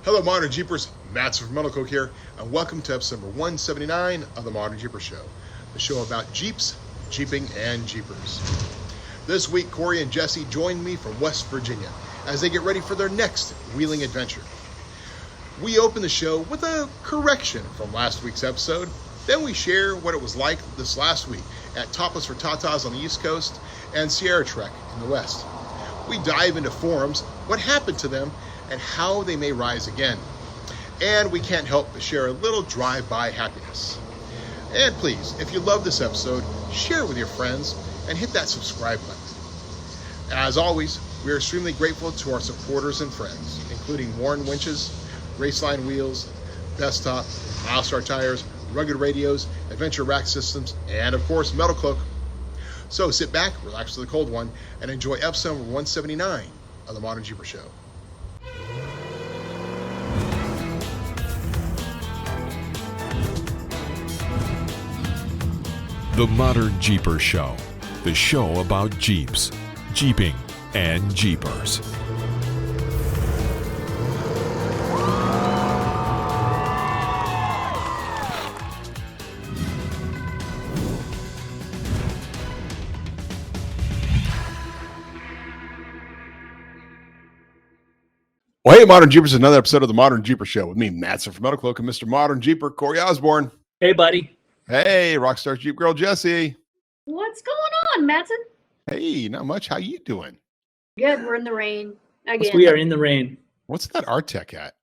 Hello, Modern Jeepers. Matson from MetalCloak here, and welcome to episode number 179 of the Modern Jeeper Show, the show about Jeeps, Jeeping, and Jeepers. This week, Corey and Jessy joined me from West Virginia as they get ready for their next wheeling adventure. We open the show with a correction from last week's episode. Then we share what it was like this last week at Topless for Tatas on the East Coast and Sierra Trek in the West. We dive into forums, what happened to them, and how they may rise again. And we can't help but share a little drive-by happiness. And please, if you love this episode, share it with your friends and hit that subscribe button. As always, we are extremely grateful to our supporters and friends, including Warn Winches, Raceline Wheels, Bestop, Milestar Tires, Rugged Radios, Adventure Rack Systems, and of course, MetalCloak. So sit back, relax to the cold one, and enjoy episode number 179 of the Modern Jeeper Show. The Modern Jeeper Show, the show about Jeeps, Jeeping, and Jeepers. Well, hey, Modern Jeepers, another episode of the Modern Jeeper Show with me, Matson from MetalCloak, and Mr. Modern Jeeper, Corey Osborne. Hey, buddy. Hey, Rockstar Jeep Girl Jessy. What's going on, Matson? Hey, not much. How you doing? Good. We're in the rain again. We are in the rain. What's that Artec at?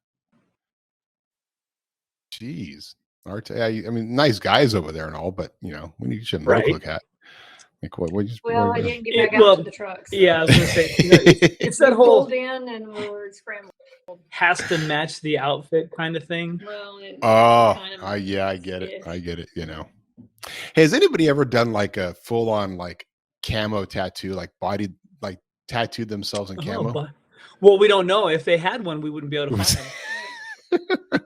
Jeez. Artec, I mean, nice guys over there and all, but, you know, we need to should Right. MetalCloak at. Like, I didn't get back out to the trucks. Yeah, I was going to say, it's that Pulled whole in and we're scrambled. has to match the outfit kind of thing. Well, yeah, I get it. I get it, you know. Hey, has anybody ever done like a full-on like camo tattoo, like body, like tattooed themselves in camo? Well, we don't know. If they had one, we wouldn't be able to find them.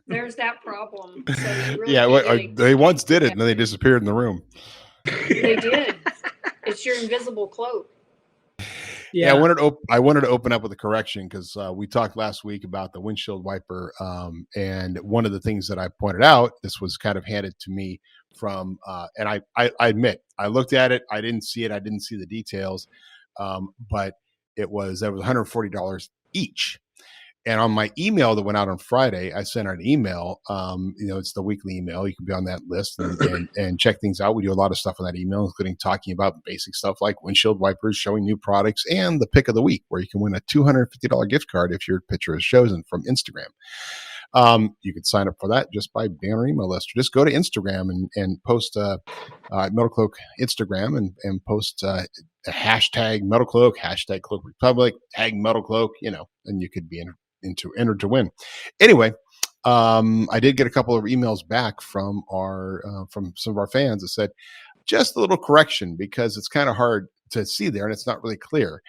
There's that problem. So you really yeah, they once did it and then they disappeared in the room. They did. It's your invisible cloak. Yeah, I wanted to open up with a correction because we talked last week about the windshield wiper, and one of the things that I pointed out, this was kind of handed to me from, and I admit I looked at it, I didn't see it, I didn't see the details, but that was $140 each. And on my email that went out on Friday, I sent out an email. It's the weekly email. You can be on that list and check things out. We do a lot of stuff on that email, including talking about basic stuff like windshield wipers, showing new products, and the pick of the week, where you can win a $250 gift card if your picture is chosen from Instagram. You could sign up for that just by being on our email list, or just go to Instagram and post MetalCloak Instagram and post a hashtag MetalCloak, hashtag Cloak Republic, tag MetalCloak, and you could be entered to win. Anyway, I did get a couple of emails back from some of our fans that said just a little correction because it's kind of hard to see there and it's not really clear.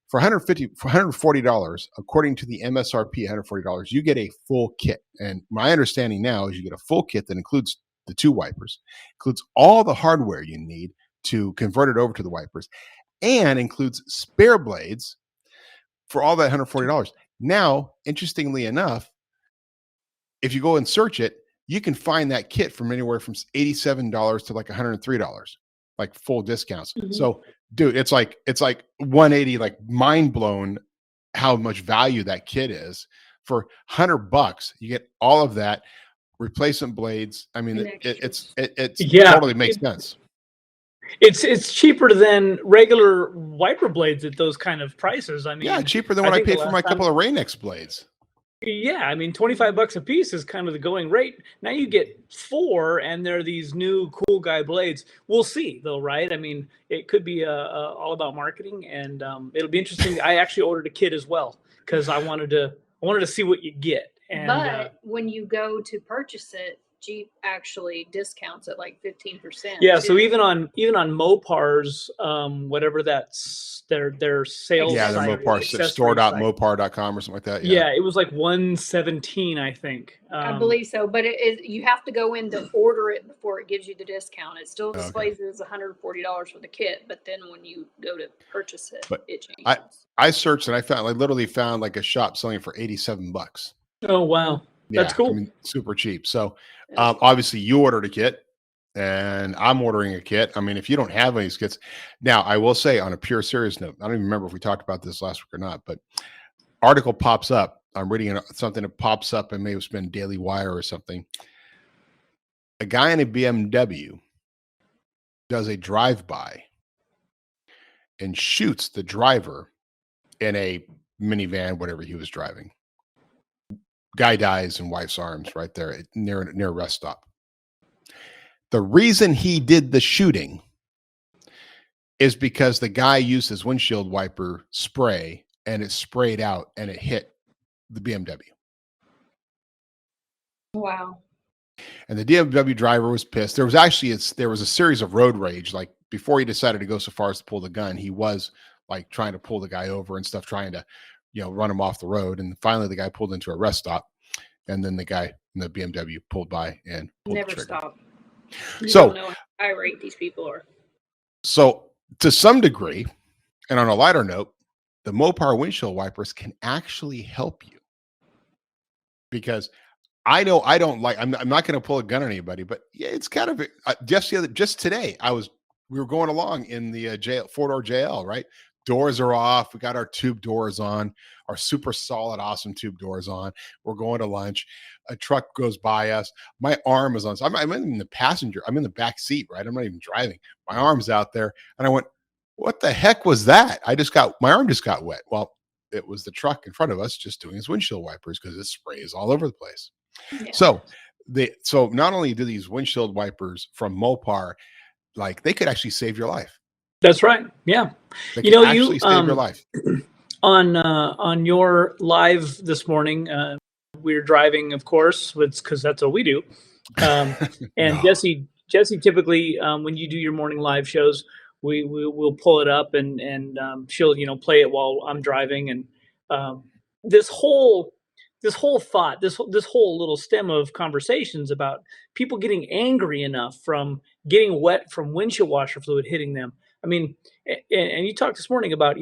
For $140, according to the MSRP, $140, you get a full kit. And my understanding now is you get a full kit that includes the two wipers, includes all the hardware you need to convert it over to the wipers, and includes spare blades for all that $140. Now, interestingly enough, if you go and search it, you can find that kit from anywhere from $87 to like $103, like full discounts. Mm-hmm. So, dude, it's like 180, like mind blown how much value that kit is. For $100, you get all of that, replacement blades. I mean, it totally makes sense. It's cheaper than regular wiper blades at those kind of prices. I mean, yeah, cheaper than what I paid for my couple of Rain-X blades. Yeah, I mean, $25 a piece is kind of the going rate. Now you get 4, and they're these new cool guy blades. We'll see, though, right? I mean, it could be all about marketing, and it'll be interesting. I actually ordered a kit as well because I wanted to see what you get. And, but when you go to purchase it, Jeep actually discounts at like 15%. Yeah, too. so even on Mopar's, whatever that's their sales Yeah, the site, Mopar accessory site. store.mopar.com or something like that. Yeah, it was like 117, I think. I believe so, but you have to go in to order it before it gives you the discount. It still displays it as $140 for the kit, but then when you go to purchase it, it changes. I searched and I literally found like a shop selling it for $87. Oh wow, that's cool. I mean, super cheap. So obviously you ordered a kit and I'm ordering a kit. I mean, if you don't have any of these kits, now I will say on a pure serious note, I don't even remember if we talked about this last week or not, but article pops up. I'm reading something that pops up and maybe it's been Daily Wire or something. A guy in a BMW does a drive-by and shoots the driver in a minivan, whatever he was driving. Guy dies in wife's arms right there near a rest stop. The reason he did the shooting is because the guy used his windshield wiper spray and it sprayed out and it hit the BMW. Wow. And the BMW driver was pissed. There was a series of road rage. Like before he decided to go so far as to pull the gun, he was like trying to pull the guy over and stuff, trying to, run him off the road. And finally the guy pulled into a rest stop. And then the guy in the BMW pulled by and pulled Never the trigger. stop. You So don't know how irate these people are. So to some degree, and on a lighter note, the Mopar windshield wipers can actually help you. Because I know I don't like, I'm not going to pull a gun on anybody, but yeah, it's kind of just today we were going along in the 4-door JL, right? Doors are off. We got our tube doors on, our super solid, awesome tube doors on. We're going to lunch. A truck goes by us. My arm is on. So I'm in the passenger. I'm in the back seat, right? I'm not even driving. My arm's out there. And I went, what the heck was that? My arm just got wet. Well, it was the truck in front of us just doing his windshield wipers because it sprays all over the place. Yeah. So not only do these windshield wipers from Mopar, like they could actually save your life. That's right. Yeah. They can actually save your life. On your live this morning, we were driving, of course, because that's what we do. And no. Jesse typically, when you do your morning live shows, we'll pull it up and she'll play it while I'm driving. And this whole thought, this whole little stem of conversations about people getting angry enough from getting wet from windshield washer fluid hitting them. I mean, and you talked this morning about,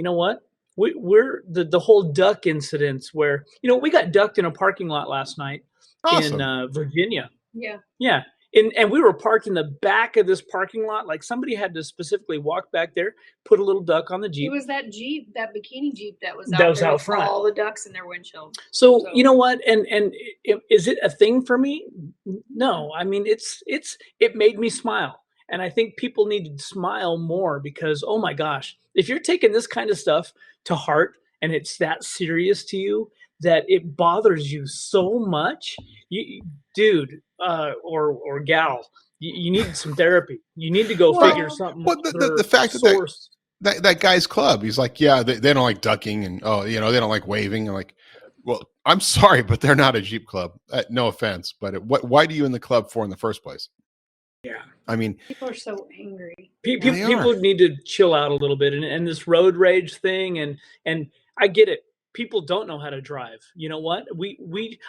we're the whole duck incidents where, we got ducked in a parking lot last night in Virginia. Yeah. Yeah. And we were parked in the back of this parking lot. Like somebody had to specifically walk back there, put a little duck on the Jeep. It was that Jeep, that bikini Jeep that was out front. All the ducks in their windshield. So you know what? And is it a thing for me? No. I mean, it made me smile. And I think people need to smile more because, oh my gosh, if you're taking this kind of stuff to heart and it's that serious to you that it bothers you so much, dude or gal, you need some therapy. You need to go figure something. Well, the fact that guy's club, he's like, yeah, they don't like ducking and they don't like waving. And like, well, I'm sorry, but they're not a Jeep club. No offense, but why do you in the club for in the first place? Yeah. I mean, people are so angry. People need to chill out a little bit, and this road rage thing, and I get it. People don't know how to drive. You know what?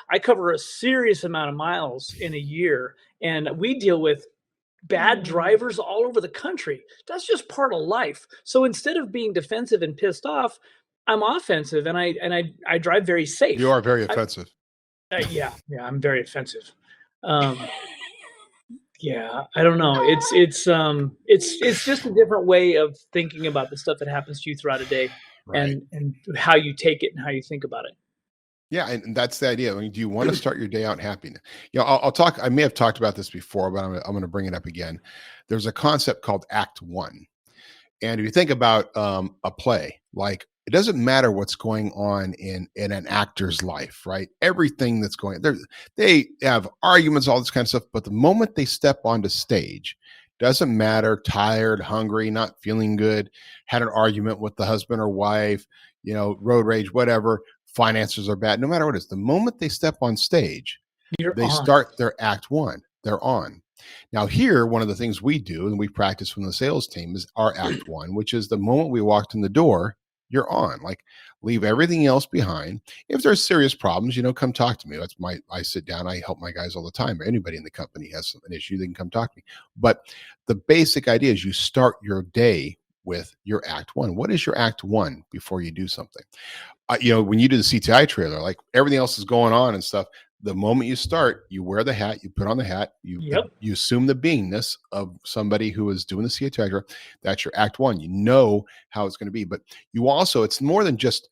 I cover a serious amount of miles in a year, and we deal with bad drivers all over the country. That's just part of life. So instead of being defensive and pissed off, I'm offensive, and I drive very safe. You are very offensive. Yeah, I'm very offensive. Yeah, I don't know. It's just a different way of thinking about the stuff that happens to you throughout a day, right. and how you take it and how you think about it. Yeah, and that's the idea. I mean, do you want to start your day out in happiness? I'll talk. I may have talked about this before, but I'm going to bring it up again. There's a concept called Act 1, and if you think about a play, like it doesn't matter what's going on in an actor's life, right? Everything that's going there, they have arguments, all this kind of stuff. But the moment they step onto stage, doesn't matter, tired, hungry, not feeling good, had an argument with the husband or wife, road rage, whatever, finances are bad, no matter what it is. The moment they step on stage, start their Act 1. they're on. Now here, one of the things we do, and we practice from the sales team, is our act one, which is the moment we walked in the door, you're on. Like, leave everything else behind. If there's serious problems, come talk to me. I sit down, I help my guys all the time. Anybody in the company has an issue, they can come talk to me. But the basic idea is you start your day with your act one. What is your act one before you do something? When you do the CTI trailer, like everything else is going on and stuff. The moment you start, you wear the hat, you put on the hat, you assume the beingness of somebody who is doing the CTI trailer. That's your act one. You know how it's going to be, but you also, it's more than just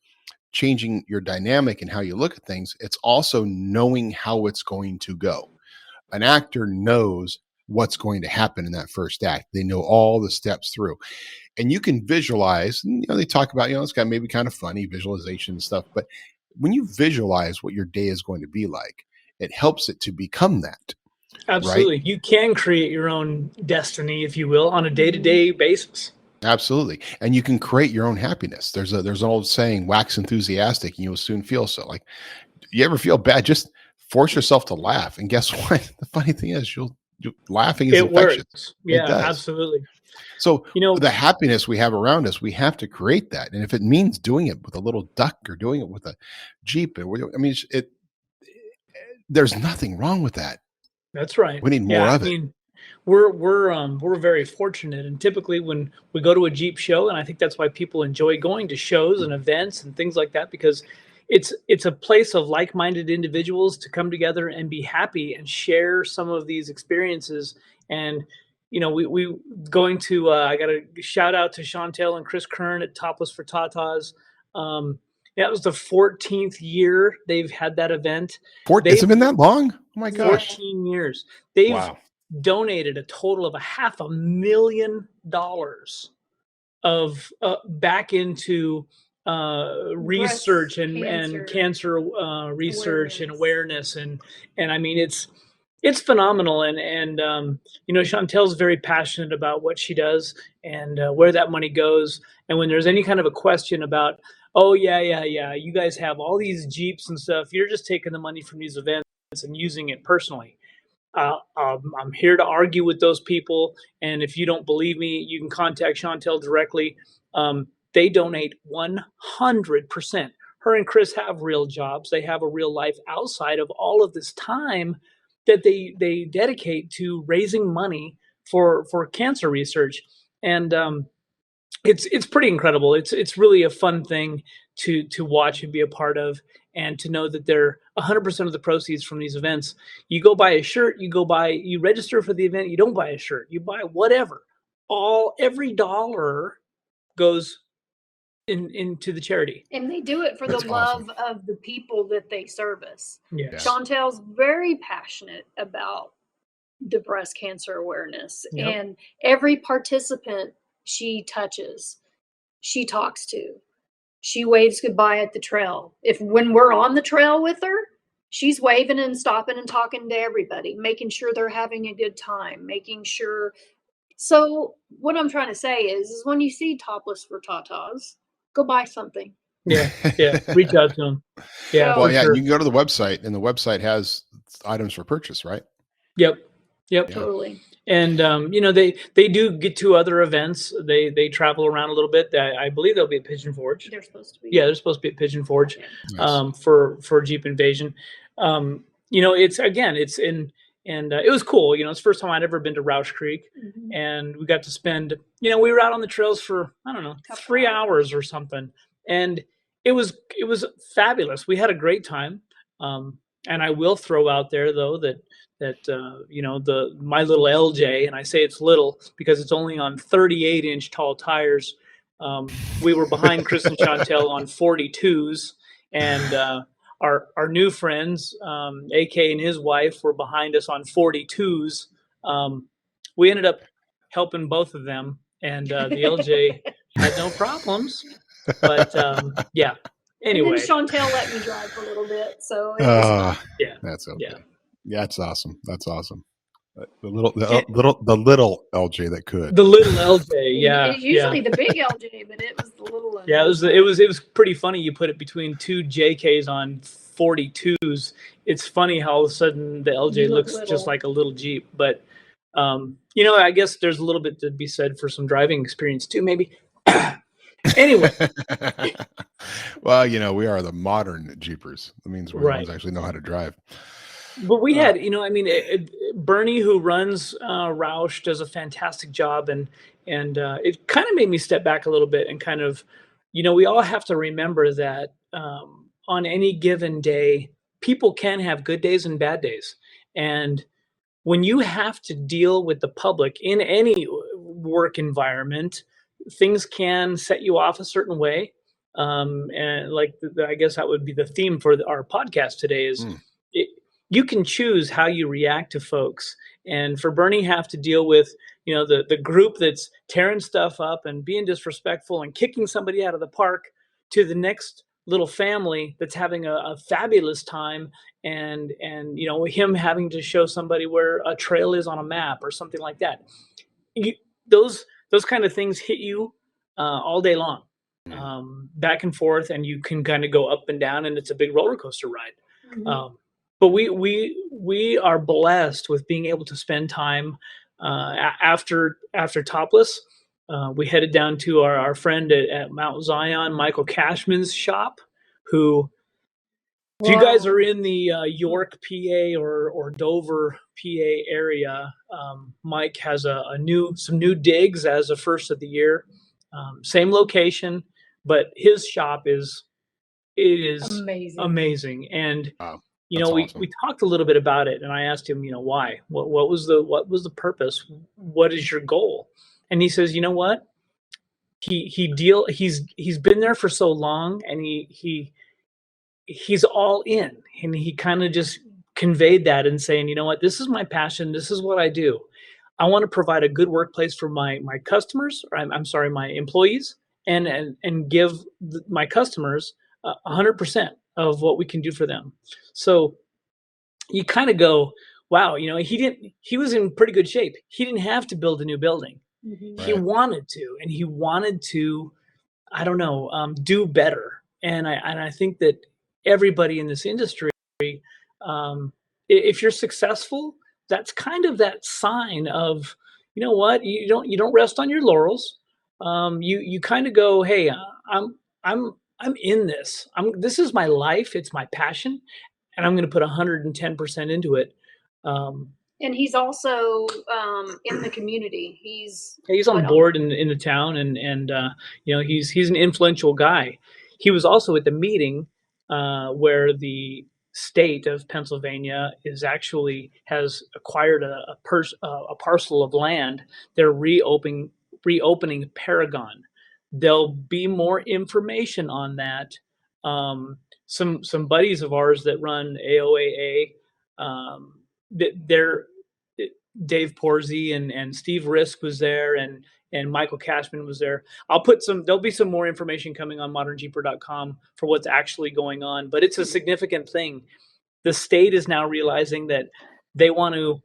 changing your dynamic and how you look at things. It's also knowing how it's going to go. An actor knows what's going to happen in that first act. They know all the steps through. And you can visualize, they talk about, it's got maybe kind of funny visualization and stuff, but when you visualize what your day is going to be like, it helps it to become that. Absolutely. Right? You can create your own destiny, if you will, on a day-to-day basis. Absolutely. And you can create your own happiness. There's an old saying, wax enthusiastic and you'll soon feel so. Like, you ever feel bad, just force yourself to laugh. And guess what? The funny thing is, laughing is infectious. Works. Yeah, absolutely. So, the happiness we have around us, we have to create that. And if it means doing it with a little duck or doing it with a Jeep, there's nothing wrong with that. That's right. We need more of it. We're very fortunate, and typically when we go to a Jeep show, and I think that's why people enjoy going to shows and events and things like that, because it's a place of like-minded individuals to come together and be happy and share some of these experiences. And we going to I got to shout out to Chantel and Chris Kern at Topless for Tatas. That was the 14th year they've had that event. It's been that long? Oh my gosh. 14 years. They've donated a total of $500,000 of back into research and cancer research and awareness. And I mean, it's phenomenal. And Chantel's very passionate about what she does and where that money goes. And when there's any kind of a question about, oh, yeah, you guys have all these Jeeps and stuff, you're just taking the money from these events and using it personally. I'm here to argue with those people. And if you don't believe me, you can contact Chantel directly. They donate 100%. Her and Chris have real jobs. They have a real life outside of all of this time that they dedicate to raising money for cancer research. And it's pretty incredible. It's really a fun thing to watch and be a part of, and to know that they're 100% of the proceeds from these events. You go buy a shirt, you register for the event, you don't buy a shirt, you buy whatever. Every dollar goes into the charity. And they do it for the love of the people that they service. Yeah. Chantel's very passionate about the breast cancer awareness. Yep. And every participant she touches, she talks to, she waves goodbye at the trail. When we're on the trail with her, she's waving and stopping and talking to everybody, making sure they're having a good time, making sure. So what I'm trying to say is when you see Topless for Tatas, go buy something. Yeah. Reach out to them. Yeah. Well, yeah, sure. You can go to the website, and the website has items for purchase, right? Yep. Yeah. Totally. And they do get to other events. They travel around a little bit. I believe they'll be at Pigeon Forge. They're supposed to be. Yeah, they're supposed to be at Pigeon Forge. Nice. For Jeep Invasion. It was cool. It's the first time I'd ever been to Roush Creek, and we got to spend. We were out on the trails for 3 hours or something, and it was fabulous. We had a great time. And I will throw out there though that my little LJ, and I say it's little because it's only on 38-inch tall tires. We were behind Chris and Chantel on 42s, and our new friends, AK and his wife, were behind us on 42s. We ended up helping both of them, and the LJ had no problems. But yeah. Anyway, and then Chantel let me drive for a little bit, so it was yeah, that's okay. Yeah. Yeah, that's awesome. That's awesome. The little LJ that could. The little LJ, yeah. It's usually the big LJ, but it was the little one. Yeah, it was pretty funny. You put it between two JKs on 42s, it's funny how all of a sudden the LJ looks just like a little Jeep. But, I guess there's a little bit to be said for some driving experience too, maybe. Anyway. Well, we are the modern Jeepers. That means we're the ones actually know how to drive. But we had, Bernie, who runs Roush, does a fantastic job, and it kind of made me step back a little bit and kind of, we all have to remember that on any given day, people can have good days and bad days, and when you have to deal with the public in any work environment, things can set you off a certain way, and like I guess that would be the theme for our podcast today is. You can choose how you react to folks. And for Bernie have to deal with, the group that's tearing stuff up and being disrespectful and kicking somebody out of the park, to the next little family that's having a fabulous time, and him having to show somebody where a trail is on a map or something like that. Those kind of things hit you all day long, back and forth, and you can kind of go up and down, and it's a big roller coaster ride. But we are blessed with being able to spend time after Topless. We headed down to our friend at Mount Zion, Michael Cashman's shop, who, if you guys are in the York, PA or Dover, PA area, Mike has some new digs as the first of the year. Same location, but his shop is amazing. And wow. We Awesome. we talked a little bit about it, and I asked him, why? What was the purpose? What is your goal? And he says, you know what? He's been there for so long, and he's all in, and he kind of just conveyed that and saying, you know what? This is my passion. This is what I do. I want to provide a good workplace for my customers, or I'm sorry, my employees, and give my customers 100% of what we can do for them. So you kind of go, wow, he was in pretty good shape. He didn't have to build a new building. He wanted to, and he wanted to, I don't know, do better. And I think that everybody in this industry, if you're successful, that's kind of that sign of, you know what, you don't rest on your laurels. You kind of go, hey, I'm in this. This is my life. It's my passion, and I'm going to put 110% into it. And he's also in the community. He's on board in the town, and he's an influential guy. He was also at the meeting where the state of Pennsylvania has acquired a parcel of land. They're reopening Paragon. There'll be more information on that. Some buddies of ours that run AOAA, they're Dave Porzy and Steve Risk was there, and Michael Cashman was there. There'll be some more information coming on ModernJeeper.com for what's actually going on, but it's a significant thing. The state is now realizing that they want to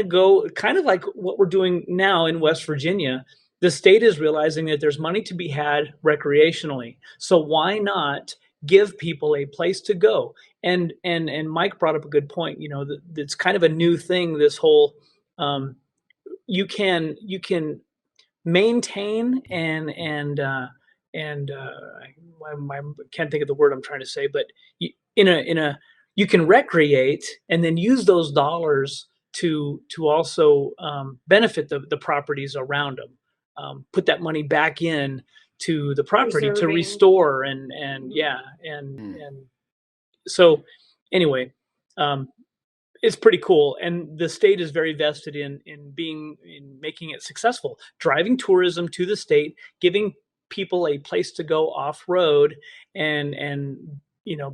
go kind of like what we're doing now in West Virginia. The state is realizing that there's money to be had recreationally. So why not give people a place to go? And Mike brought up a good point. It's kind of a new thing. This whole you can maintain and I can't think of the word I'm trying to say, but you can recreate and then use those dollars to also benefit the properties around them. Put that money back in to the property to restore and so anyway, it's pretty cool, and the state is very vested in making it successful, driving tourism to the state, giving people a place to go off road, and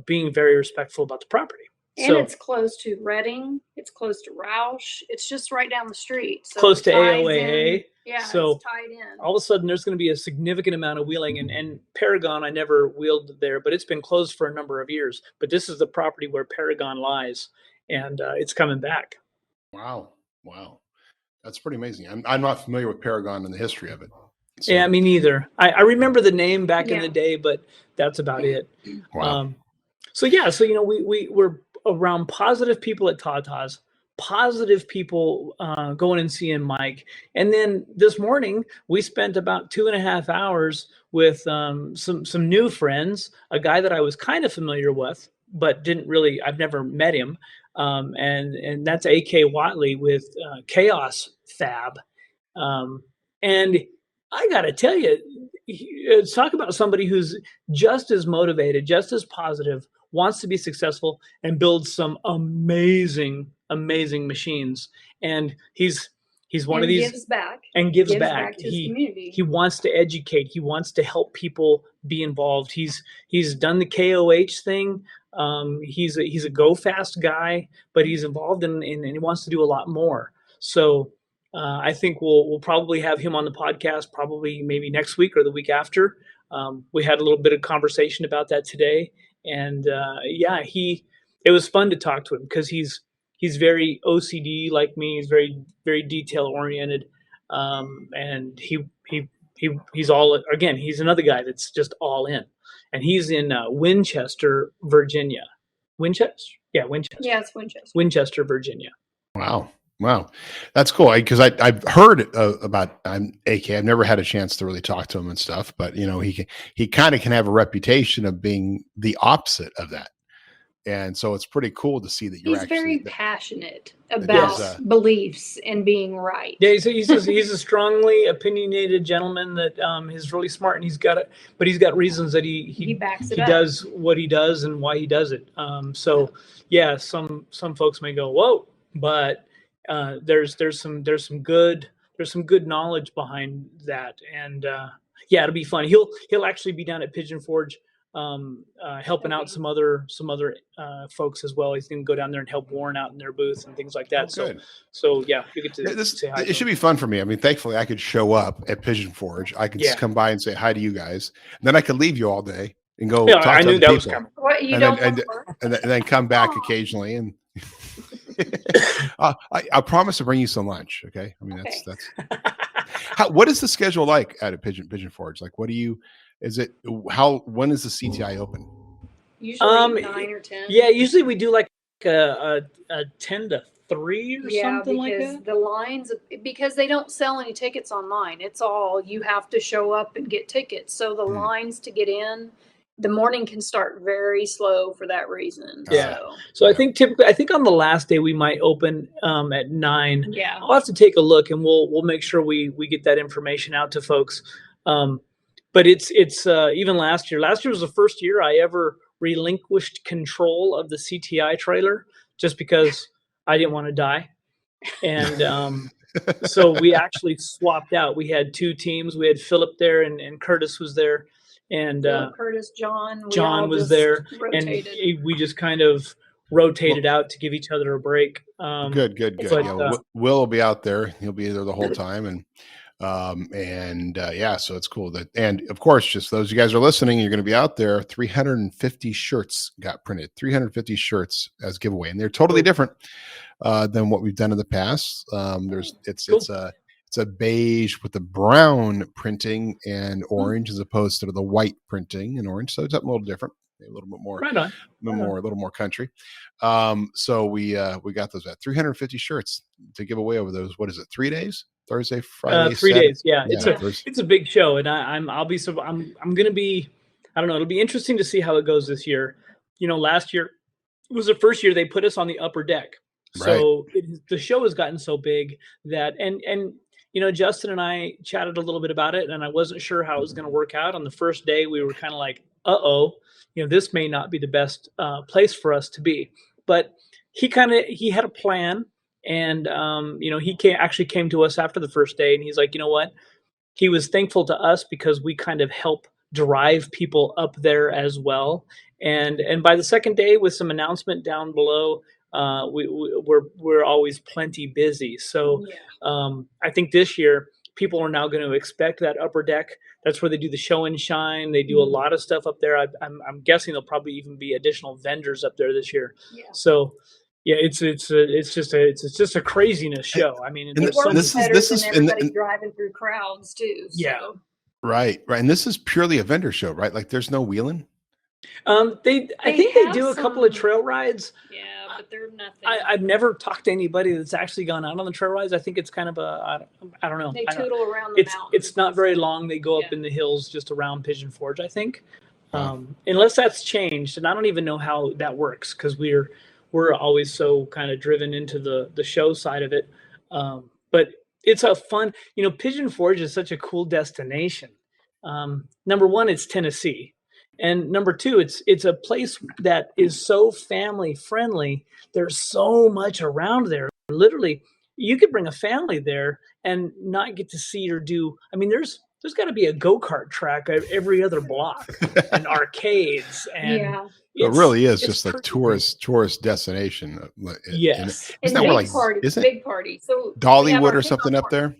being very respectful about the property. And it's close to Reading. It's close to Roush. It's just right down the street. So close to AOAA. Yeah, so it's tied in. All of a sudden, there's going to be a significant amount of wheeling. And Paragon, I never wheeled there, but it's been closed for a number of years. But this is the property where Paragon lies, and it's coming back. Wow. That's pretty amazing. I'm not familiar with Paragon and the history of it. So. Yeah, me neither. I remember the name back in the day, but that's about it. Wow. So yeah, so we're around positive people at Tata's, positive people going and seeing Mike, and then this morning we spent about 2.5 hours with some new friends, a guy that I was kind of familiar with, but I've never met him, and that's AK Watley with Chaos Fab, and I got to tell you, talk about somebody who's just as motivated, just as positive, wants to be successful, and build some amazing, amazing machines. And he's one of these gives back gives back to his community. He wants to educate. He wants to help people be involved. He's done the KOH thing. He's a go fast guy, but he's involved and he wants to do a lot more. So I think we'll probably have him on the podcast probably maybe next week or the week after. We had a little bit of conversation about that today, and it was fun to talk to him because he's very OCD like me. He's very, very detail oriented, and he's all, again, he's another guy that's just all in, and he's in Winchester, Virginia. Winchester? Yeah, Winchester. Yeah, it's Winchester. Winchester, Virginia. Wow, that's cool. Because I've heard about AK. I've never had a chance to really talk to him and stuff, but he kind of can have a reputation of being the opposite of that, and so it's pretty cool to see that he's very passionate about beliefs and being right. Yeah, he's a strongly opinionated gentleman that is really smart, and he's got reasons that he backs it up. Does what he does and why he does it. So yeah, some folks may go, whoa, but there's some good knowledge behind that, and it'll be fun. He'll actually be down at Pigeon Forge helping out some other folks as well. He's going to go down there and help Warn out in their booth and things like that. So yeah, you get to say hi. It should be fun for me. I mean, thankfully I could show up at Pigeon Forge. I could just come by and say hi to you guys, and then I could leave you all day and go talk to other people. Was coming. What, you and then come back occasionally and I promise to bring you some lunch. Okay. I mean, that's what is the schedule like at a Pigeon Forge? Like, when is the CTI open? Usually 9 or 10. Yeah. Usually we do like a 10 to 3 or something like that. The lines, because they don't sell any tickets online. It's all, you have to show up and get tickets. So the lines to get in, the morning can start very slow for that reason. Yeah. So I think on the last day we might open at 9. Yeah. I'll have to take a look, and we'll make sure we get that information out to folks. But it's even last year. Last year was the first year I ever relinquished control of the CTI trailer just because I didn't want to die. And so we actually swapped out. We had 2 teams. We had Philip there and Curtis was there. And Curtis, John was there, rotated. And we just kind of rotated out to give each other a break. Good. But, Will will be out there. He'll be there the whole time, so it's cool and of course, just those you guys are listening, you're going to be out there. 350 shirts got printed. 350 shirts as giveaway, and they're totally different than what we've done in the past. It's a beige with the brown printing and orange as opposed to the white printing and orange. So it's something a little different, a little bit more, right on. A little more country. So we got those at 350 shirts to give away over those. What is it? 3 days? Thursday, Friday, 3 days. Yeah. Thursday. It's a big show, and I'm going to be, I don't know. It'll be interesting to see how it goes this year. Last year was the first year they put us on the upper deck. So the show has gotten so big that, and Justin and I chatted a little bit about it, and I wasn't sure how it was going to work out. On the first day, we were kind of like, this may not be the best place for us to be. But he had a plan, and he came to us after the first day, and he's like, you know what? He was thankful to us because we kind of help drive people up there as well. And by the second day, with some announcement down below, we're always plenty busy. So I think this year people are now going to expect that upper deck. That's where they do the show and shine. They do a lot of stuff up there. I'm guessing there'll probably even be additional vendors up there this year. Yeah. So yeah, it's just a craziness show. I mean, this is everybody driving through crowds too. So. Yeah. Right. And this is purely a vendor show, right? Like, there's no wheeling. I think they do a couple of trail rides. Yeah, but they're nothing. I've never talked to anybody that's actually gone out on the trail rides. I think it's kind of I don't know. They tootle around the mountains. It's not very long. They go up in the hills just around Pigeon Forge, I think. Unless that's changed, and I don't even know how that works because we're always so kind of driven into the show side of it. But it's a fun, Pigeon Forge is such a cool destination. Number one, it's Tennessee. And number two, it's a place that is so family friendly. There's so much around there. Literally, you could bring a family there and not get to see or do. I mean, there's got to be a go-kart track at every other block and arcades. And it really is just a tourist destination. Yes. Isn't that big party, big party. So Dollywood or something up there?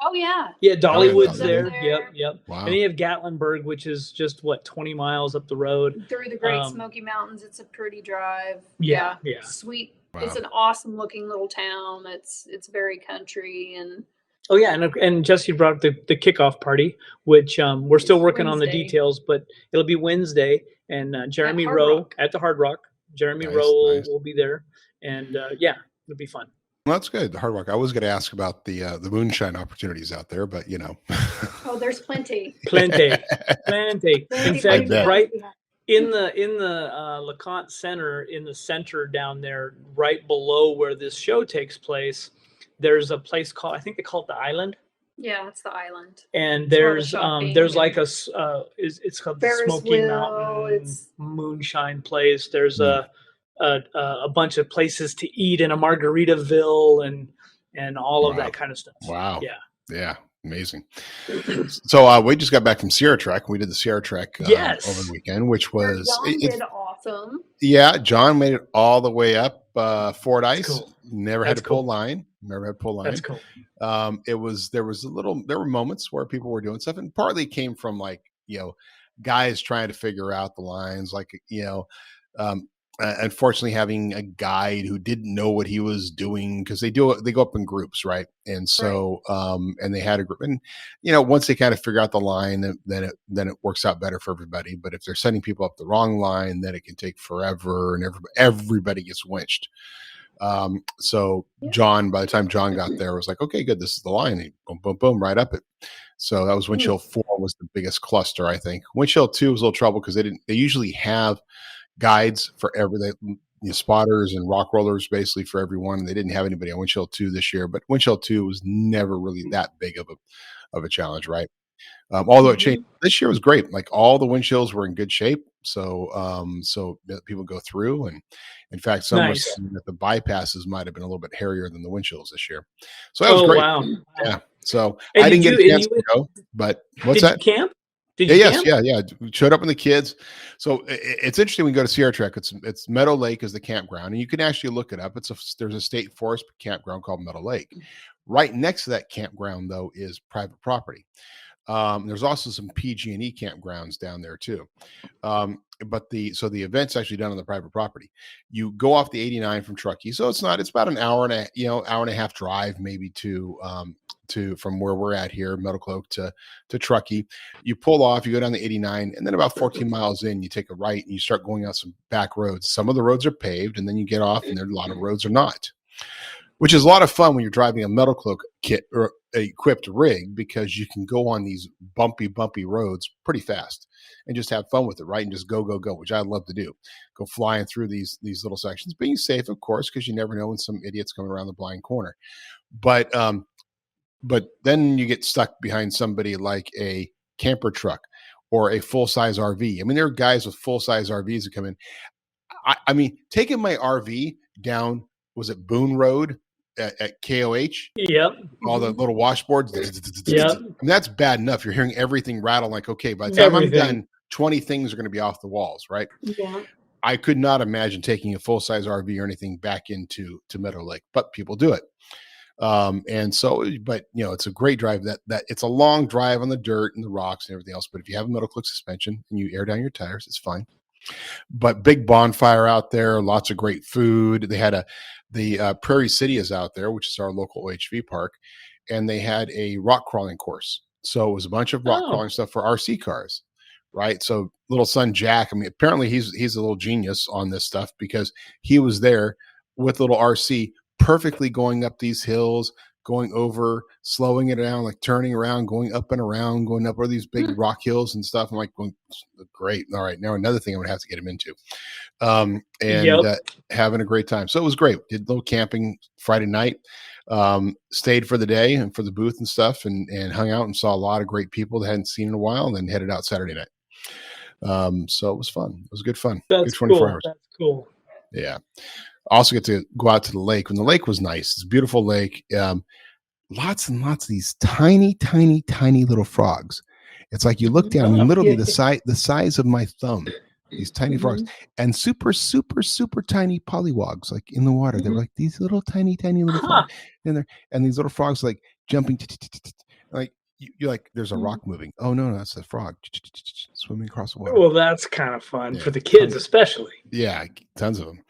Oh yeah. Yeah, Dollywood's there. Yep. Wow. And you have Gatlinburg, which is just 20 miles up the road. Through the Great Smoky Mountains. It's a pretty drive. Yeah. Sweet. Wow. It's an awesome looking little town. It's very country and oh yeah, and Jesse brought up the kickoff party, which we're still working on the details, but it'll be Wednesday, and Jeremy Rowe at the Hard Rock. Jeremy Rowe will be there, and it'll be fun. Well, that's good. The Hard Rock. I was going to ask about the moonshine opportunities out there, but oh, there's plenty. Plenty. In fact, right in the LeConte Center, in the center down there, right below where this show takes place, there's a place called, I think they call it the Island. Yeah, it's the Island. And there's like it's called the Smoky Mountain Moonshine Place. There's a bunch of places to eat in a Margaritaville and all of that kind of stuff. Wow. Yeah. Amazing. So we just got back from Sierra Trek. We did the Sierra Trek over the weekend, which was John did awesome. Yeah, John made it all the way up Fort Ice. Cool. Never had to pull line. That's cool. There were moments where people were doing stuff, and partly came from guys trying to figure out the lines, unfortunately having a guide who didn't know what he was doing, because they go up in groups, right? And so and they had a group, and once they kind of figure out the line, then it works out better for everybody. But if they're sending people up the wrong line, then it can take forever, and everybody gets winched. So John, by the time John got there, was like, okay, good, this is the line. And boom, boom, boom, right up it. So that was Windshield 4 was the biggest cluster, I think. Windshield 2 was a little trouble because they usually have guides for spotters and rock rollers basically for everyone. They didn't have anybody on Windshield 2 this year, but Windshield 2 was never really that big of a challenge, right? Although it changed. This year was great. Like all the windshields were in good shape. So people go through, and in fact, some were saying that the bypasses might have been a little bit hairier than the windshields this year. So that was great. Wow. Yeah. So I didn't get a chance to go, but what's that? Did you camp? Yeah. We showed up with the kids. So it's interesting. We go to Sierra Trek. It's Meadow Lake is the campground, and you can actually look it up. There's a state forest campground called Meadow Lake. Right next to that campground, though, is private property. There's also some PG&E campgrounds down there too. But the event's actually done on the private property. You go off the 89 from Truckee. So it's about an hour and a half drive maybe to from where we're at here, MetalCloak to Truckee. You pull off, you go down the 89, and then about 14 miles in, you take a right and you start going out some back roads. Some of the roads are paved, and then you get off, and there are a lot of roads are not, which is a lot of fun when you're driving a MetalCloak kit or equipped rig, because you can go on these bumpy roads pretty fast and just have fun with it, right? And just go, which I love to do. Go flying through these little sections, being safe, of course, because you never know when some idiot's coming around the blind corner. But then you get stuck behind somebody like a camper truck or a full-size RV. I mean, there are guys with full-size RVs that come in. I mean, taking my RV down, was it Boone Road at KOH? Yep. All the little washboards. Yep. And that's bad enough. You're hearing everything rattle, like, okay, by the time I'm done, 20 things are going to be off the walls, right? Yeah. I could not imagine taking a full-size RV or anything back into Meadow Lake, but people do it. And so, but it's a great drive. That it's a long drive on the dirt and the rocks and everything else. But if you have a MetalCloak suspension and you air down your tires, it's fine. But big bonfire out there, lots of great food. They had the Prairie City is out there, which is our local OHV park, and they had a rock crawling course. So it was a bunch of rock crawling stuff for RC cars. right? So little son Jack, I mean, apparently he's a little genius on this stuff because he was there with little RC perfectly going up these hills, going over, slowing it down, like turning around, going up and around, going up over these big rock hills and stuff. I'm like, well, great. All right. Now another thing I'm going to have to get him into. Having a great time. So it was great. Did a little camping Friday night, stayed for the day and for the booth and stuff and hung out and saw a lot of great people that hadn't seen in a while and then headed out Saturday night. So it was fun. It was good fun. That's good 24 cool. hours. That's cool. Yeah. Also get to go out to the lake when the lake was nice. It's a beautiful lake. Lots and lots of these tiny, tiny, tiny little frogs. It's like you look down and literally the size of my thumb, these tiny frogs, and super, super, super tiny pollywogs like in the water. They're like these little tiny, tiny little frogs. And these little frogs like jumping like you're like, there's a rock moving. Oh no, that's a frog swimming across the water. Well, that's kind of fun for the kids, especially. Yeah, tons of them.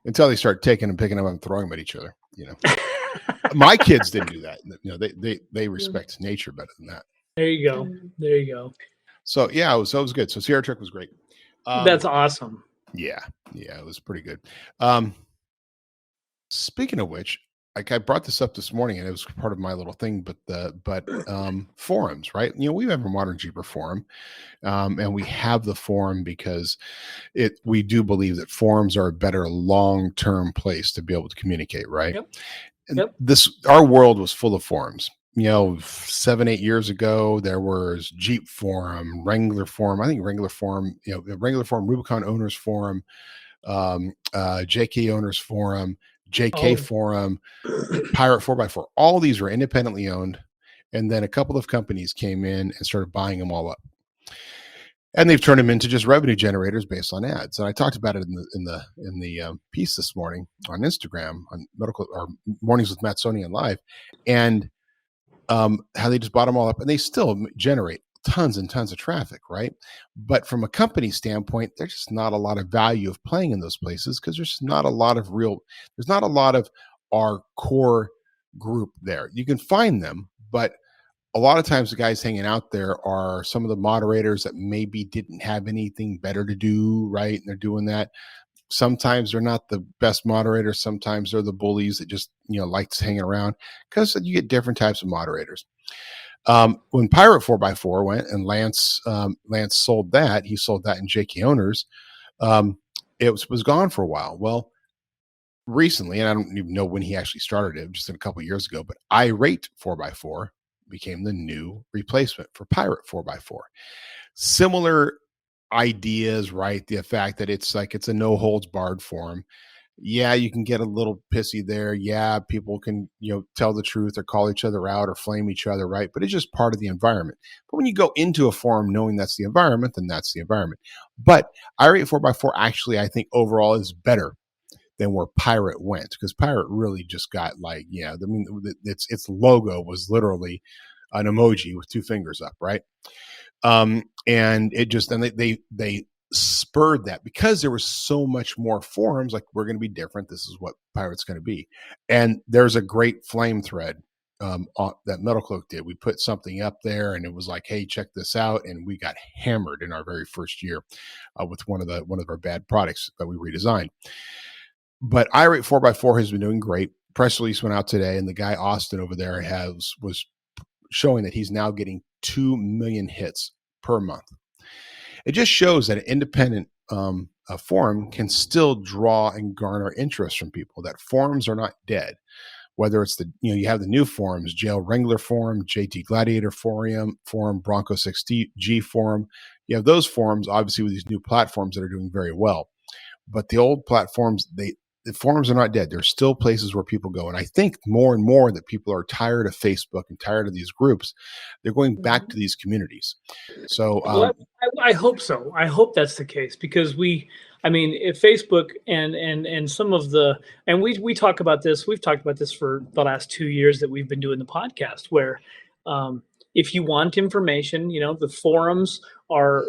Until they start taking and picking them up and throwing them at each other. You know, my kids didn't do that. You know, they respect nature better than that. There you go. There you go. So yeah, it was good. So Sierra Trek was great. That's awesome. Yeah, it was pretty good. Speaking of which, like I brought this up this morning, and it was part of my little thing. But forums, right? You know, we have a Modern Jeeper forum, and we have the forum because we do believe that forums are a better long-term place to be able to communicate, right? Yep. Our world was full of forums. You know, 7-8 years ago, there was Jeep Forum, Wrangler Forum. I think Wrangler Forum, you know, Wrangler Forum, Rubicon Owners Forum, JK Owners Forum, JK Forum, Pirate 4x4. All these were independently owned, and then a couple of companies came in and started buying them all up, and they've turned them into just revenue generators based on ads. And I talked about it in the piece this morning on Instagram on Mornings with Matson Live, and how they just bought them all up, and they still generate tons and tons of traffic, right? But from a company standpoint, there's just not a lot of value of playing in those places because there's not a lot of our core group there. You can find them, but a lot of times the guys hanging out there are some of the moderators that maybe didn't have anything better to do, right? And they're doing that. Sometimes they're not the best moderators. Sometimes they're the bullies that just, you know, likes hanging around because you get different types of moderators. When Pirate 4x4 went and Lance sold that, he sold that in JK Owners. It was gone for a while. Well, recently, and I don't even know when he actually started it, just a couple of years ago, but Irate 4x4 became the new replacement for Pirate 4x4. Similar ideas, right? The fact that it's a no holds barred forum. Yeah, you can get a little pissy there. Yeah, people can, you know, tell the truth or call each other out or flame each other, right? But it's just part of the environment. But when you go into a forum knowing that's the environment, then that's the environment. But Irate 4x4 actually, I think overall is better than where Pirate went, because Pirate really just got like, yeah, I mean, its logo was literally an emoji with two fingers up, right? And it just, and they spurred that because there was so much more forums, like, we're going to be different. This is what Pirate's going to be. And there's a great flame thread that MetalCloak did. We put something up there and it was like, hey, check this out. And we got hammered in our very first year with one of our bad products that we redesigned. But Irate 4x4 has been doing great. Press release went out today, and the guy Austin over there was showing that he's now getting 2 million hits per month. It just shows that an independent forum can still draw and garner interest from people, that forums are not dead. Whether it's you have the new forums, Jail Wrangler Forum, JT Gladiator Forum, Bronco 6G Forum. You have those forums, obviously, with these new platforms that are doing very well. But the old platforms, the forums are not dead. There's still places where people go. And I think more and more that people are tired of Facebook and tired of these groups. They're going back to these communities. So I hope so. I hope that's the case, because if Facebook and some of we talk about this, we've talked about this for the last 2 years that we've been doing the podcast, where if you want information, the forums are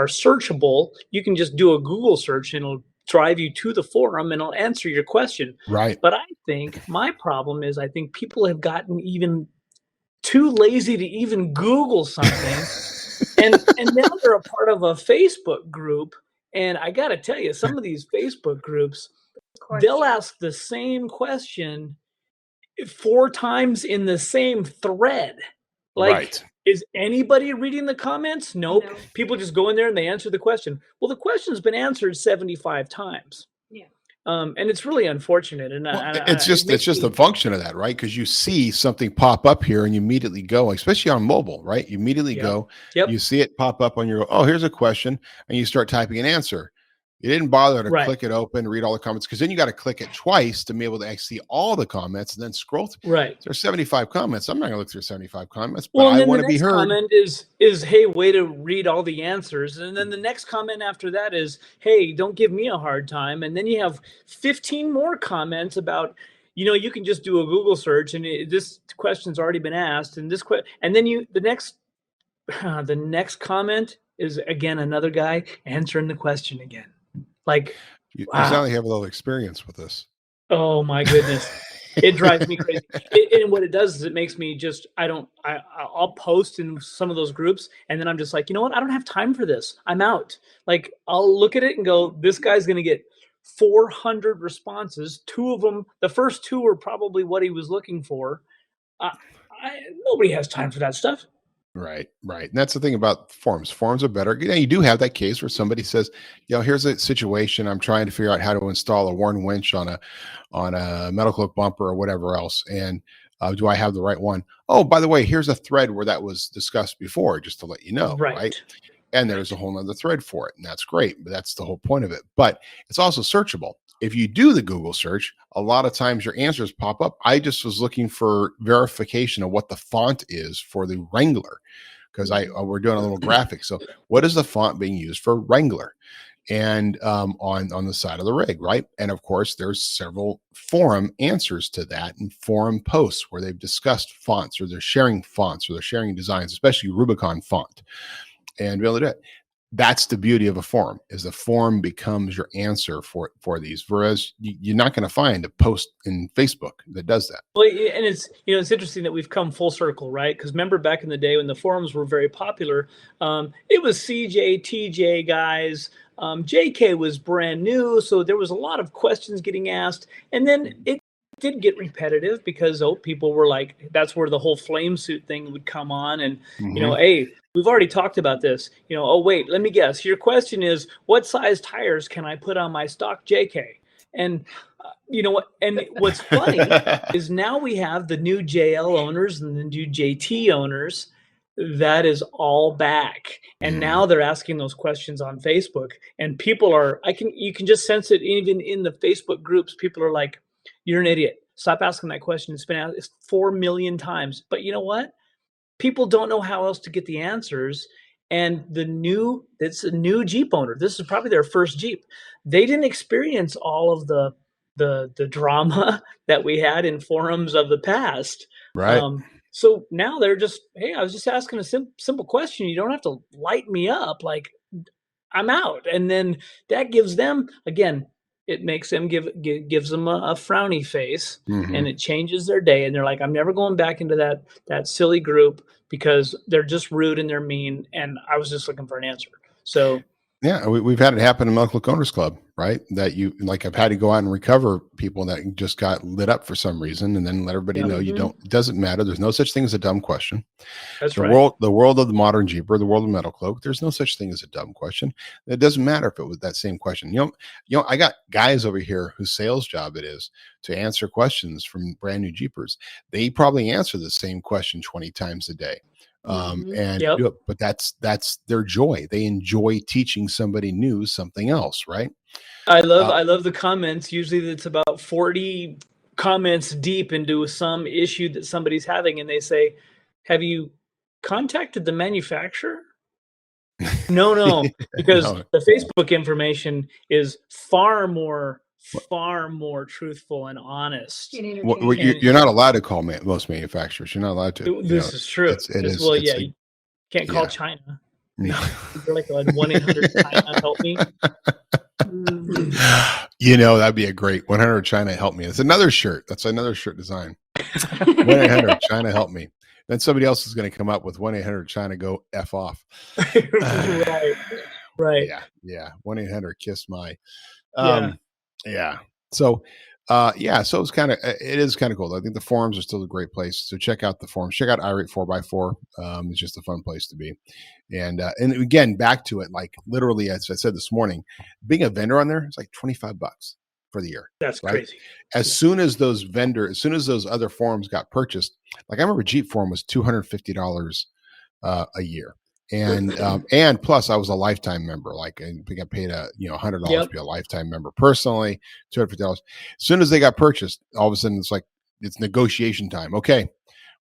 searchable. You can just do a Google search and it'll drive you to the forum and it'll answer your question. Right. But I think my problem is people have gotten even too lazy to even Google something and now they're a part of a Facebook group. And I got to tell you, some of these Facebook groups, they'll ask the same question 4 times in the same thread. Like, Right. is anybody reading the comments? Nope. No. People just go in there and they answer the question. Well, the question's been answered 75 times. Yeah. And it's really unfortunate. And it's just a function of that, right? Because you see something pop up here and you immediately go, especially on mobile, right? You immediately go, you see it pop up on your, oh, here's a question, and you start typing an answer. You didn't bother to click it open, read all the comments, because then you got to click it twice to be able to actually see all the comments and then scroll through. Right. There's 75 comments. I'm not going to look through 75 comments, but well, I want to be heard. Comment is, hey, way to read all the answers. And then the next comment after that is, hey, don't give me a hard time. And then you have 15 more comments about, you can just do a Google search and this question's already been asked. And and then the next comment is, again, another guy answering the question again. Like, you sound like you have a little experience with this. Oh my goodness. It drives me crazy. And what it does is it makes me just, I'll post in some of those groups and then I'm just like, you know what? I don't have time for this. I'm out. Like, I'll look at it and go, this guy's going to get 400 responses. 2 of them, the first 2 are probably what he was looking for. Nobody has time for that stuff. Right. And that's the thing about forums. Forums are better. You do have that case where somebody says, here's a situation. I'm trying to figure out how to install a Warn winch on a MetalCloak bumper or whatever else. And do I have the right one? Oh, by the way, here's a thread where that was discussed before, just to let you know. Right. And there's a whole nother thread for it. And that's great. But that's the whole point of it. But it's also searchable. If you do the Google search, a lot of times your answers pop up. I just was looking for verification of what the font is for the Wrangler, because we're doing a little graphic. So what is the font being used for Wrangler? And on the side of the rig, right? And of course, there's several forum answers to that and forum posts where they've discussed fonts, or they're sharing fonts, or they're sharing designs, especially Rubicon font. And really, that's the beauty of a forum, is the forum becomes your answer for these. Whereas you're not going to find a post in Facebook that does that. Well, and it's interesting that we've come full circle, right? Because remember back in the day when the forums were very popular, it was CJ, TJ guys. JK was brand new, so there was a lot of questions getting asked, and then it did get repetitive because people were like, that's where the whole flame suit thing would come on, and hey, we've already talked about this. Oh wait, let me guess. Your question is, what size tires can I put on my stock JK? And what? And what's funny is now we have the new JL owners and the new JT owners. That is all back, and now they're asking those questions on Facebook, and people are. You can just sense it even in the Facebook groups. People are like, "You're an idiot. Stop asking that question. It's been asked 4 million times." But you know what? People don't know how else to get the answers. And it's a new Jeep owner. This is probably their first Jeep. They didn't experience all of the drama that we had in forums of the past. Right. So now they're just, hey, I was just asking a simple question. You don't have to light me up. Like, I'm out. And then that gives them, again, it makes them gives them a frowny face, and it changes their day. And they're like, I'm never going back into that silly group because they're just rude and they're mean. And I was just looking for an answer. So yeah, we've had it happen in MetalCloak Owners Club, right? That I've had to go out and recover people that just got lit up for some reason, and then let everybody know it doesn't matter. There's no such thing as a dumb question. That's right. The world of the Modern Jeeper, the world of MetalCloak, there's no such thing as a dumb question. It doesn't matter if it was that same question. I got guys over here whose sales job it is to answer questions from brand new Jeepers. They probably answer the same question 20 times a day. But that's their joy. They enjoy teaching somebody new something else, right? I love the comments. Usually it's about 40 comments deep into some issue that somebody's having, and they say, have you contacted the manufacturer? No, because the Facebook information is far more truthful and honest. You're not allowed to call most manufacturers. You're not allowed to. This is true. You can't call China. No. You're like 1-800 China help me. That'd be a great 100 China help me. It's another shirt. That's another shirt design. 1-800 China help me. then somebody else is going to come up with 1-800 China go F off. Right. Yeah. 1-800 kiss my. Yeah. Yeah. So, so it is kind of cool. I think the forums are still a great place. So check out the forums. Check out irate 4x4. It's just a fun place to be. And again, back to it, like literally, as I said this morning, being a vendor on there is like $25 for the year. That's right? crazy. As soon as those other forums got purchased, like I remember Jeep forum was $250 a year. And plus I was a lifetime member. Like I got paid $100 to be a lifetime member personally, $250. As soon as they got purchased, all of a sudden it's negotiation time. Okay.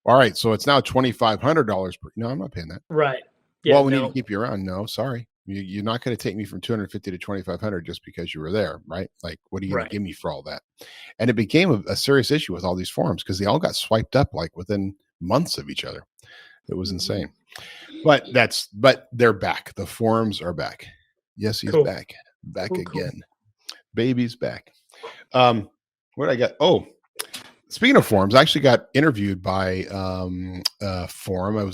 All right. So it's now $2,500 per. No, I'm not paying that. Right. Yeah, well, we need to keep you around. No, sorry. You're not going to take me from 250 to 2,500 just because you were there. Right. Like, what are you going to give me for all that? And it became a serious issue with all these forums because they all got swiped up like within months of each other. It was insane. But they're back. The forums are back. Yes, he's back again. Cool. Baby's back. What did I get? Oh, speaking of forums, I actually got interviewed by a forum. It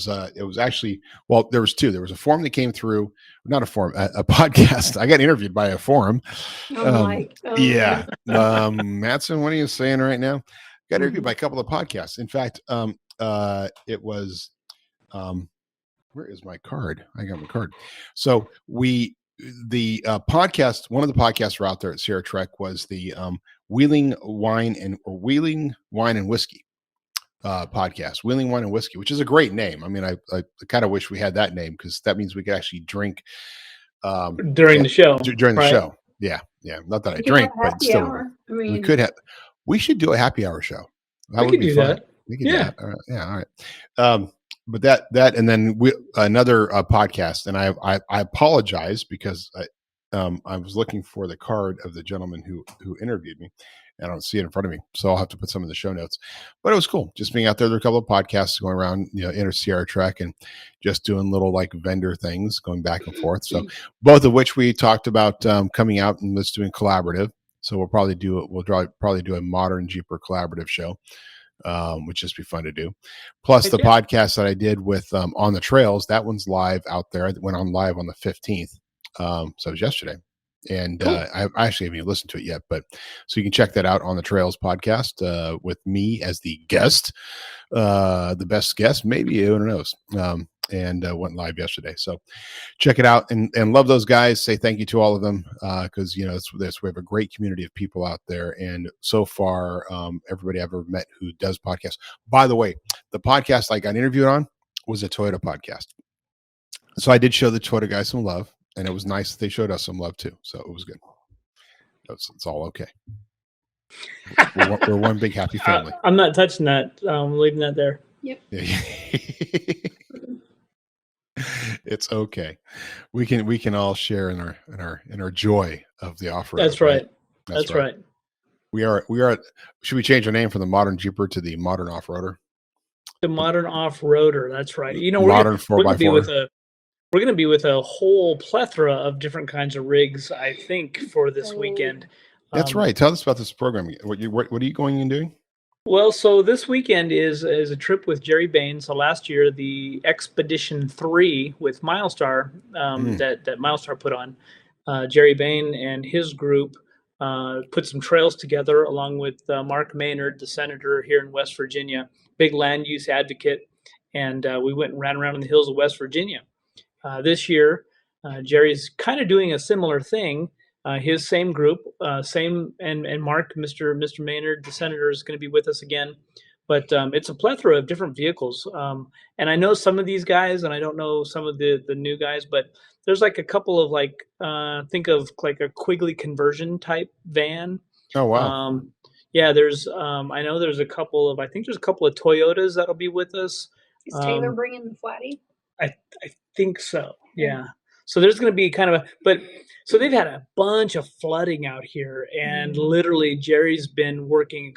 was actually, well, there was two. There was a forum that came through, not a forum, a podcast. I got interviewed by a forum. Yeah. Matson, what are you saying right now? Got interviewed by a couple of podcasts. In fact, it was where is my card? I got my card. So the podcast, one of the podcasts were out there at Sierra Trek was the Wheeling Wine and Whiskey podcast, Wheeling Wine and Whiskey, which is a great name. I mean, I kind of wish we had that name because that means we could actually drink during the show. During the show. Yeah. Not that I drink, but still, we could have. We should do a happy hour show. That would be fun. We could do that. All right. But that and then another podcast, and I apologize because I was looking for the card of the gentleman who interviewed me. I don't see it in front of me, so I'll have to put some in the show notes. But it was cool just being out there. There were a couple of podcasts going around, Inter Sierra Trek, and just doing little like vendor things, going back and forth. So both of which we talked about coming out and let's doing collaborative. So we'll probably do a Modern Jeeper collaborative show. Which just be fun to do. Plus the podcast that I did with On the Trails, that one's live out there. It went on live on the 15th. So it was yesterday. And cool. I actually haven't even listened to it yet, but so you can check that out on the Trails podcast with me as the guest, the best guest, maybe, who knows. And went live yesterday. So check it out and love those guys. Say thank you to all of them because, we have a great community of people out there. And so far, everybody I've ever met who does podcasts. By the way, the podcast I got interviewed on was a Toyota podcast. So I did show the Toyota guys some love, and it was nice that they showed us some love too. So it was good. It's all okay. We're one big happy family. I'm not touching that. I'm leaving that there. Yep. It's okay. We can all share in our joy of the off-road. That's right. That's right. We are. Should we change our name from the Modern Jeeper to the Modern Off-Roader? The Modern Off-Roader. That's right. Modern 4x4. We're going to be with a whole plethora of different kinds of rigs, I think, for this weekend. That's right. Tell us about this program. What are you going and doing? Well, so this weekend is a trip with Jerry Bain. So last year, the Expedition 3 with Milestar that Milestar put on, Jerry Bain and his group put some trails together along with Mark Maynard, the senator here in West Virginia, big land use advocate. And we went and ran around in the hills of West Virginia. This year, Jerry's kind of doing a similar thing. His same group, and Mark, Mr. Maynard, the senator, is going to be with us again. But it's a plethora of different vehicles. And I know some of these guys, and I don't know some of the new guys, but there's like a couple of think of like a Quigley conversion type van. Oh, wow. There's I know there's a couple of Toyotas that'll be with us. Is Taylor bringing the flatty? I think so. Yeah. So there's going to be kind of so they've had a bunch of flooding out here, and literally Jerry's been working.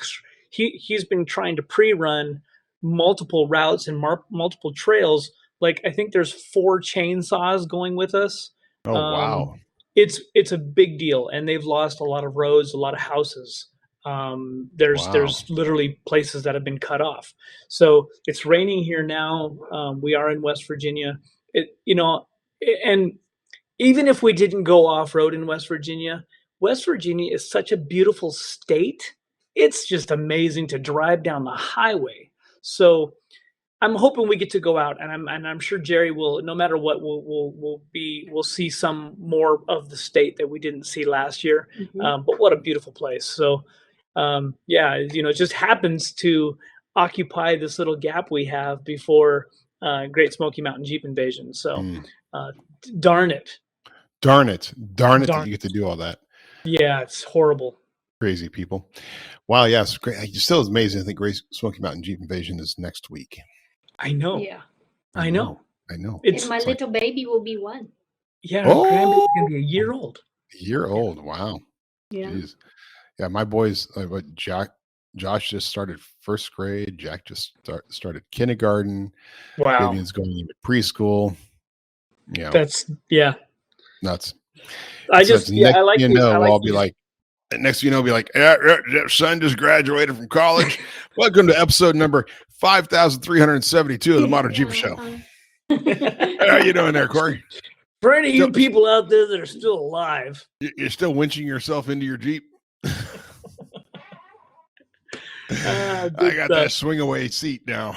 He's been trying to pre-run multiple routes and multiple trails. Like I think there's 4 chainsaws going with us. Oh, wow. It's a big deal, and they've lost a lot of roads, a lot of houses. There's literally places that have been cut off. So it's raining here now. We are in West Virginia. And even if we didn't go off road in West Virginia is such a beautiful state. It's just amazing to drive down the highway. So I'm hoping we get to go out, and I'm sure Jerry will. No matter what, we'll see some more of the state that we didn't see last year. Mhm. But what a beautiful place! So, it just happens to occupy this little gap we have before Great Smoky Mountain Jeep Invasion. So, darn it that you get to do all that. Yeah, it's horrible. Crazy people. Wow, yeah, it's great. It still is amazing. I think Great Smoky Mountain Jeep Invasion is next week. I know. Yeah. I know. And my little baby will be 1. Yeah, our grandbaby's gonna be a year old. A year old. Wow. Yeah. Jeez. Yeah, my boys, Josh just started first grade. Jack just started kindergarten. Wow. Vivian's going into preschool. Yeah. That's nuts. I like I'll be like, next be like, son just graduated from college. Welcome to episode number 5,372 of the Modern Jeeper Show. How are you doing there, Corey? For any of you people out there that are still alive, you're still winching yourself into your Jeep. I got that swing away seat now.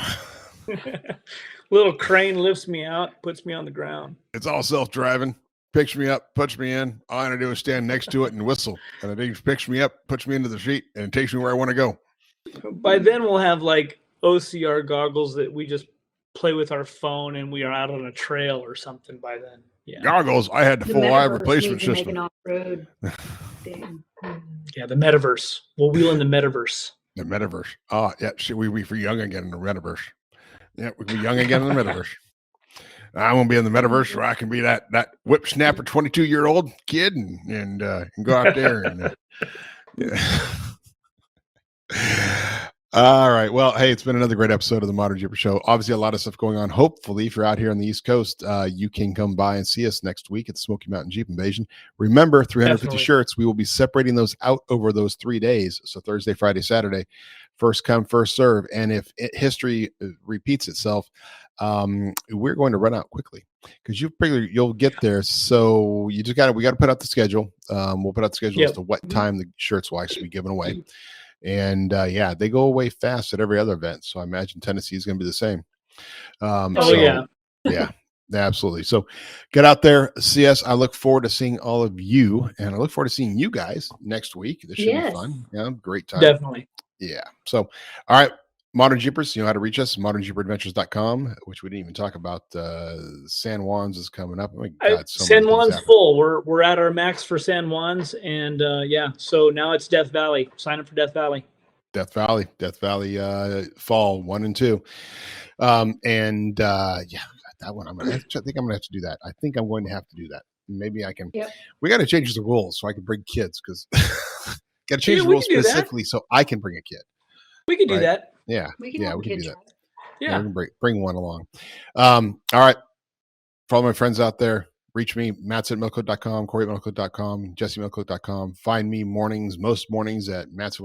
Little crane lifts me out, puts me on the ground. It's all self-driving. Picks me up, puts me in. All I gotta do is stand next to it and whistle. And it picks me up, puts me into the seat, and it takes me where I want to go. By then we'll have like OCR goggles that we just play with our phone and we are out on a trail or something by then. Yeah. Goggles. I had the full eye replacement system. Off-road thing. Yeah, the metaverse. We'll wheel in the metaverse. The metaverse. Oh, yeah. We be for young again in the metaverse. Yeah, we can be young again in the metaverse. I won't be in the metaverse where I can be that whip snapper 22-year-old kid and go out there and yeah. All right. Well, hey, it's been another great episode of the Modern Jeeper Show. Obviously, a lot of stuff going on. Hopefully, if you're out here on the East Coast, you can come by and see us next week at the Smoky Mountain Jeep Invasion. Remember, 350 Definitely. shirts. We will be separating those out over those 3 days. So Thursday, Friday, Saturday, first come, first serve. And if history repeats itself, we're going to run out quickly because you'll get there. So we got to put out the schedule. We'll put out the schedule as to what time the shirts will actually be given away. And they go away fast at every other event. So I imagine Tennessee is going to be the same. Yeah, absolutely. So get out there, see us. I look forward to seeing all of you, and I look forward to seeing you guys next week. This should be fun. Yeah, great time. Definitely. Yeah. So, all right. Modern Jeepers, you know how to reach us, ModernJeeperAdventures.com, which we didn't even talk about. San Juan's is coming up. Oh my God, San Juan's full. We're at our max for San Juan's, and so now it's Death Valley. Sign up for Death Valley. Death Valley, fall 1 and 2. That one I think I'm gonna have to do that. I think I'm going to have to do that. Maybe I can. Yep. We got to change the rules so I can bring kids because got to change the rules specifically so I can bring a kid. We can do that. Yeah, we can do that. Yeah, we can bring one along. All right, for all my friends out there, reach me, Matson at MetalCloak.com, Corey at MetalCloak.com, Jesse at MetalCloak.com. Find me most mornings at Mornings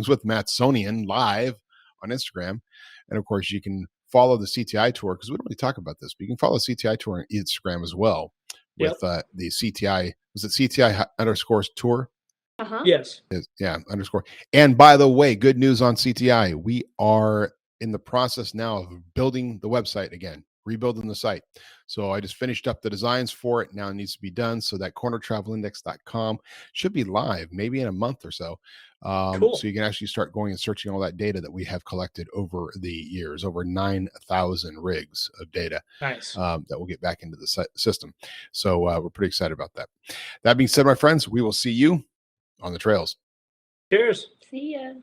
with Matsonian live on Instagram, and of course you can follow the CTI tour because we don't really talk about this, but you can follow the CTI tour on Instagram as well with the CTI. Was it CTI _ tour? Yes. _ And by the way, good news on CTI. We are in the process now of building the website again, rebuilding the site. So I just finished up the designs for it. Now it needs to be done. So that cornertravelindex.com should be live maybe in a month or so. Cool. So you can actually start going and searching all that data that we have collected over the years, over 9,000 rigs of data. Nice. That will get back into the system. So we're pretty excited about that. That being said, my friends, we will see you on the trails. Cheers. See ya.